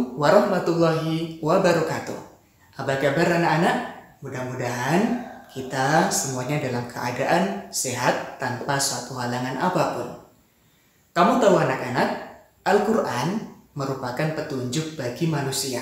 Assalamualaikum warahmatullahi wabarakatuh. Apa kabar anak-anak? Mudah-mudahan kita semuanya dalam keadaan sehat tanpa suatu halangan apapun. Kamu tahu anak-anak, Al-Quran merupakan petunjuk bagi manusia.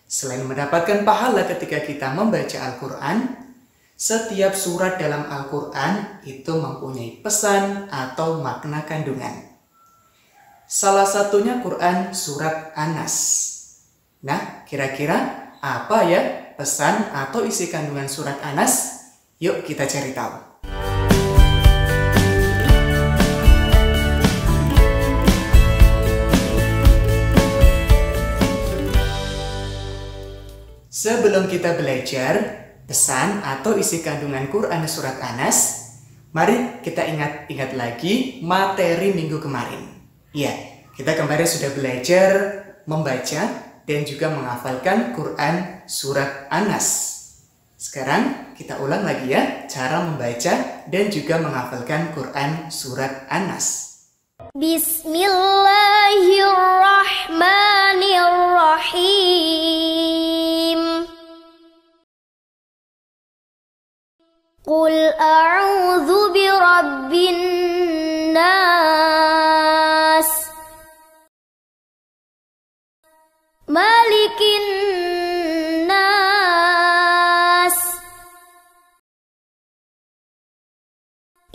Selain mendapatkan pahala ketika kita membaca Al-Quran, setiap surat dalam Al-Quran itu mempunyai pesan atau makna kandungan. Salah satunya Quran surat An-Nas. Nah, kira-kira apa ya pesan atau isi kandungan surat An-Nas? Yuk kita cari tahu. Sebelum kita belajar pesan atau isi kandungan Quran surat An-Nas, mari kita ingat lagi materi minggu kemarin. Ya, kita kemarin sudah belajar membaca dan juga menghafalkan Quran surat An-Nas. Sekarang kita ulang lagi ya cara membaca dan juga menghafalkan Quran surat An-Nas. Bismillahirrahmanirrahim. Qul a'udzu birabbin nas, malikin nas,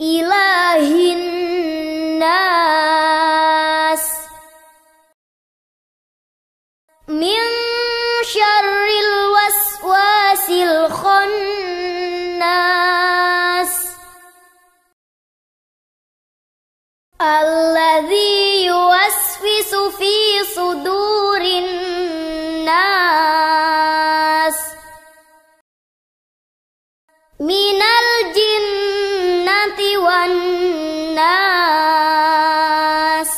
ilahin nas, min syarril waswasil khannas, alladzi yuwaswisu fi sudurin nas, minal jinnati wan nas.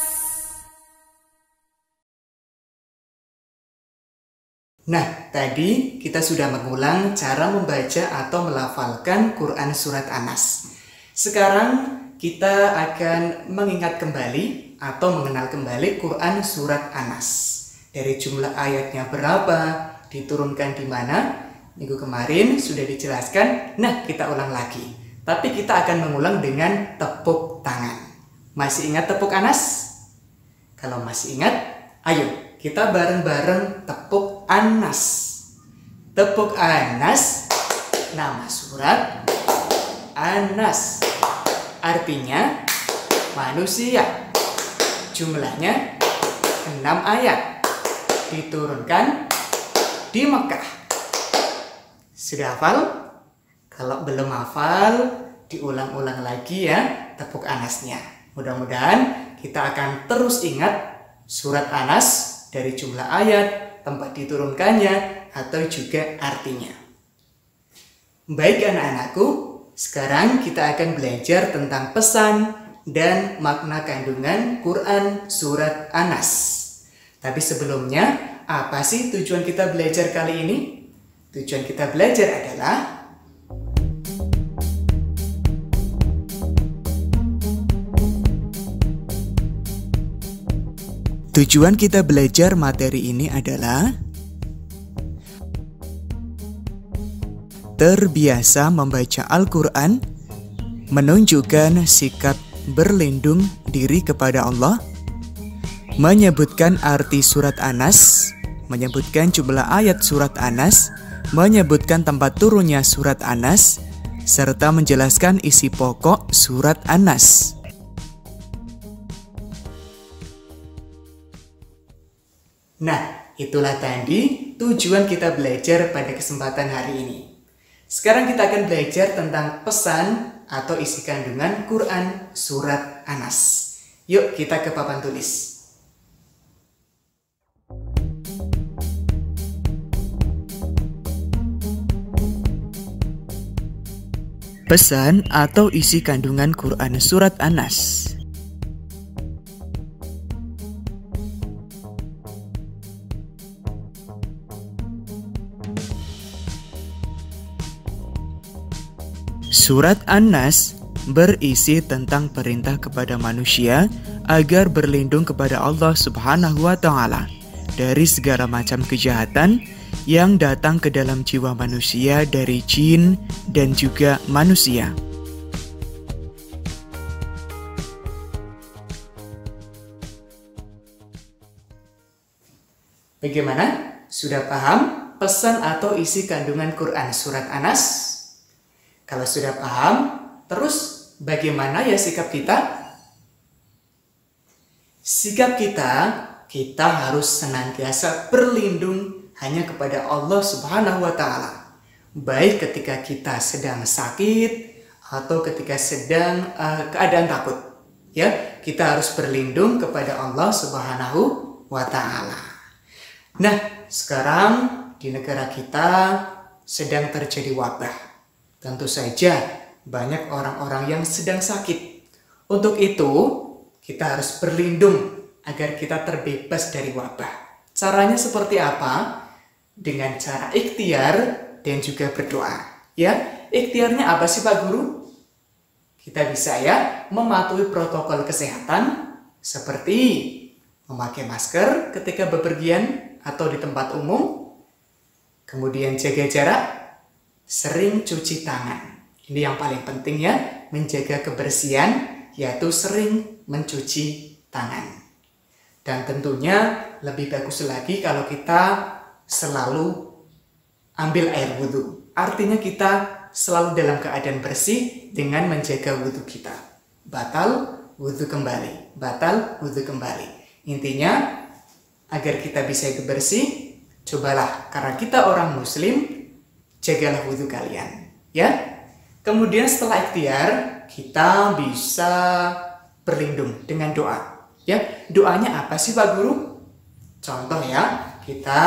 Nah, tadi kita sudah mengulang cara membaca atau melafalkan Quran surat An-Nas. Sekarang kita akan mengingat kembali atau mengenal kembali Quran surat An-Nas. Dari jumlah ayatnya berapa, diturunkan di mana, minggu kemarin sudah dijelaskan. Nah, kita ulang lagi. Tapi kita akan mengulang dengan tepuk tangan. Masih ingat tepuk An-Nas? Kalau masih ingat, ayo kita bareng-bareng tepuk An-Nas. Tepuk An-Nas, nama surat An-Nas. Artinya manusia. Jumlahnya 6 ayat. Diturunkan di Mekah. Sudah hafal? Kalau belum hafal, diulang-ulang lagi ya tepuk An-Nasnya. Mudah-mudahan kita akan terus ingat surat An-Nas dari jumlah ayat, tempat diturunkannya, atau juga artinya. Baik anak-anakku, sekarang kita akan belajar tentang pesan dan makna kandungan Quran surat An-Nas. Tapi sebelumnya, apa sih tujuan kita belajar kali ini? Tujuan kita belajar adalah tujuan kita belajar materi ini adalah terbiasa membaca Al-Quran, menunjukkan sikap berlindung diri kepada Allah, menyebutkan arti surat An-Nas, menyebutkan jumlah ayat surat An-Nas, menyebutkan tempat turunnya surat An-Nas, serta menjelaskan isi pokok surat An-Nas. Nah, itulah tadi tujuan kita belajar pada kesempatan hari ini. Sekarang kita akan belajar tentang pesan atau isi kandungan Quran surat An-Nas. Yuk kita ke papan tulis. Pesan atau isi kandungan Quran surat An-Nas. Surat An-Nas berisi tentang perintah kepada manusia agar berlindung kepada Allah Subhanahu wa Ta'ala dari segala macam kejahatan yang datang ke dalam jiwa manusia dari jin dan juga manusia. Bagaimana? Sudah paham pesan atau isi kandungan Quran Surat Anas? Kalau sudah paham, terus bagaimana ya sikap kita? Sikap kita harus senantiasa berlindung hanya kepada Allah Subhanahu wa Ta'ala. Baik ketika kita sedang sakit atau ketika sedang keadaan takut. Ya, kita harus berlindung kepada Allah Subhanahu wa Ta'ala. Nah, sekarang di negara kita sedang terjadi wabah. Tentu saja banyak orang-orang yang sedang sakit. Untuk itu, kita harus berlindung agar kita terbebas dari wabah. Caranya seperti apa? Dengan cara ikhtiar dan juga berdoa. Ya, ikhtiarnya apa sih Pak Guru? Kita bisa ya mematuhi protokol kesehatan seperti memakai masker ketika bepergian atau di tempat umum, kemudian jaga jarak, sering cuci tangan. Ini yang paling penting ya, menjaga kebersihan, yaitu sering mencuci tangan. Dan tentunya lebih bagus lagi kalau kita selalu ambil air wudhu. Artinya kita selalu dalam keadaan bersih dengan menjaga wudhu kita. Batal, wudhu kembali. Batal, wudhu kembali. Intinya, agar kita bisa hidup bersih, cobalah, karena kita orang muslim, jagalah wudhu kalian. Ya. Kemudian setelah ikhtiar, kita bisa berlindung dengan doa. Ya, doanya apa sih Pak Guru? Contoh ya, kita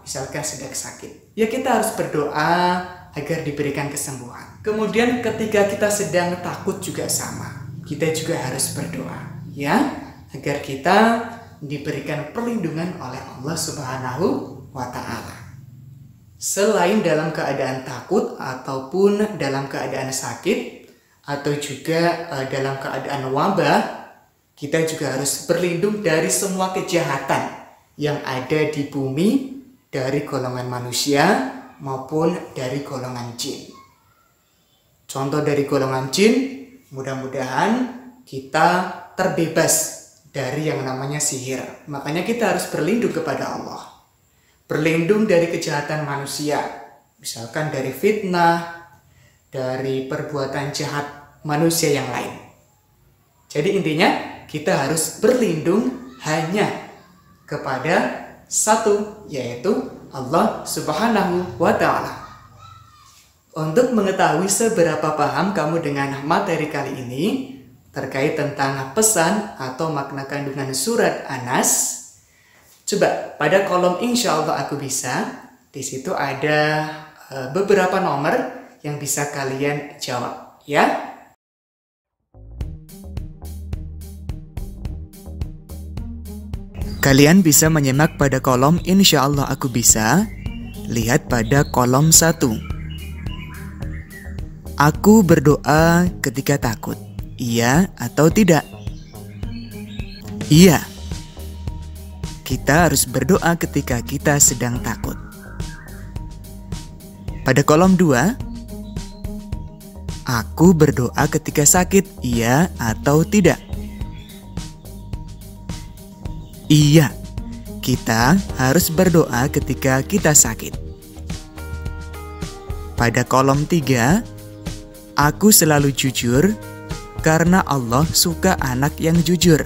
misalkan sedang sakit. Ya, kita harus berdoa agar diberikan kesembuhan. Kemudian ketika kita sedang takut juga sama. Kita juga harus berdoa, ya, agar kita diberikan perlindungan oleh Allah Subhanahu wa Ta'ala. Selain dalam keadaan takut ataupun dalam keadaan sakit atau juga dalam keadaan wabah, kita juga harus berlindung dari semua kejahatan yang ada di bumi dari golongan manusia maupun dari golongan jin. Contoh dari golongan jin, mudah-mudahan kita terbebas dari yang namanya sihir. Makanya kita harus berlindung kepada Allah. Berlindung dari kejahatan manusia. Misalkan dari fitnah, dari perbuatan jahat manusia yang lain. Jadi intinya kita harus berlindung hanya kepada satu, yaitu Allah Subhanahu wa Ta'ala. Untuk mengetahui seberapa paham kamu dengan materi kali ini terkait tentang pesan atau makna kandungan surat Anas, coba pada kolom insya Allah aku bisa, di situ ada beberapa nomor yang bisa kalian jawab, ya. Kalian bisa menyimak pada kolom insya Allah aku bisa. Lihat pada kolom 1. Aku berdoa ketika takut. Iya atau tidak? Iya. Kita harus berdoa ketika kita sedang takut. Pada kolom 2, aku berdoa ketika sakit. Iya atau tidak? Iya. Kita harus berdoa ketika kita sakit. Pada kolom 3, aku selalu jujur karena Allah suka anak yang jujur.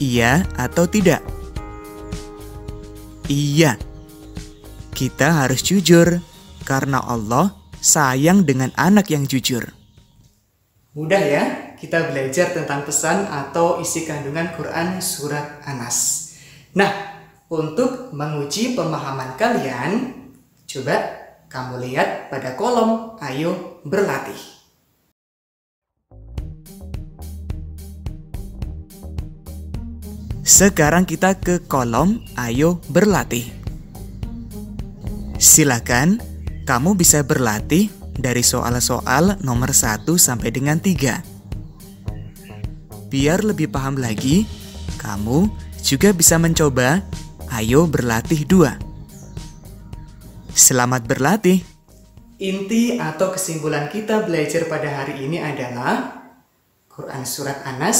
Iya atau tidak? Iya. Kita harus jujur karena Allah sayang dengan anak yang jujur. Mudah ya, kita belajar tentang pesan atau isi kandungan Quran Surat Anas. Nah, untuk menguji pemahaman kalian, coba kamu lihat pada kolom Ayo Berlatih. Sekarang kita ke kolom Ayo Berlatih. Silakan, kamu bisa berlatih dari soal-soal nomor 1 sampai dengan 3. Biar lebih paham lagi, kamu juga bisa mencoba Ayo berlatih 2. Selamat berlatih. Inti atau kesimpulan kita belajar pada hari ini adalah Quran Surat Anas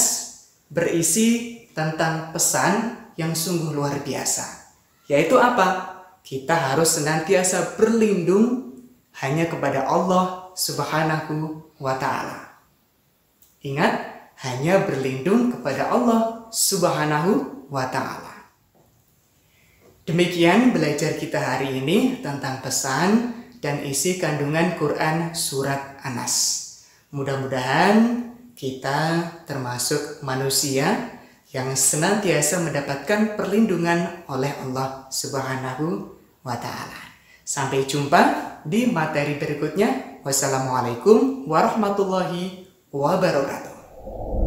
berisi tentang pesan yang sungguh luar biasa. Yaitu apa? Kita harus senantiasa berlindung hanya kepada Allah Subhanahu wa Ta'ala. Ingat, hanya berlindung kepada Allah Subhanahu wa Ta'ala. Demikian belajar kita hari ini tentang pesan dan isi kandungan Quran Surat Anas. Mudah-mudahan kita termasuk manusia yang senantiasa mendapatkan perlindungan oleh Allah Subhanahu wa Ta'ala. Sampai jumpa di materi berikutnya. Wassalamualaikum warahmatullahi wabarakatuh.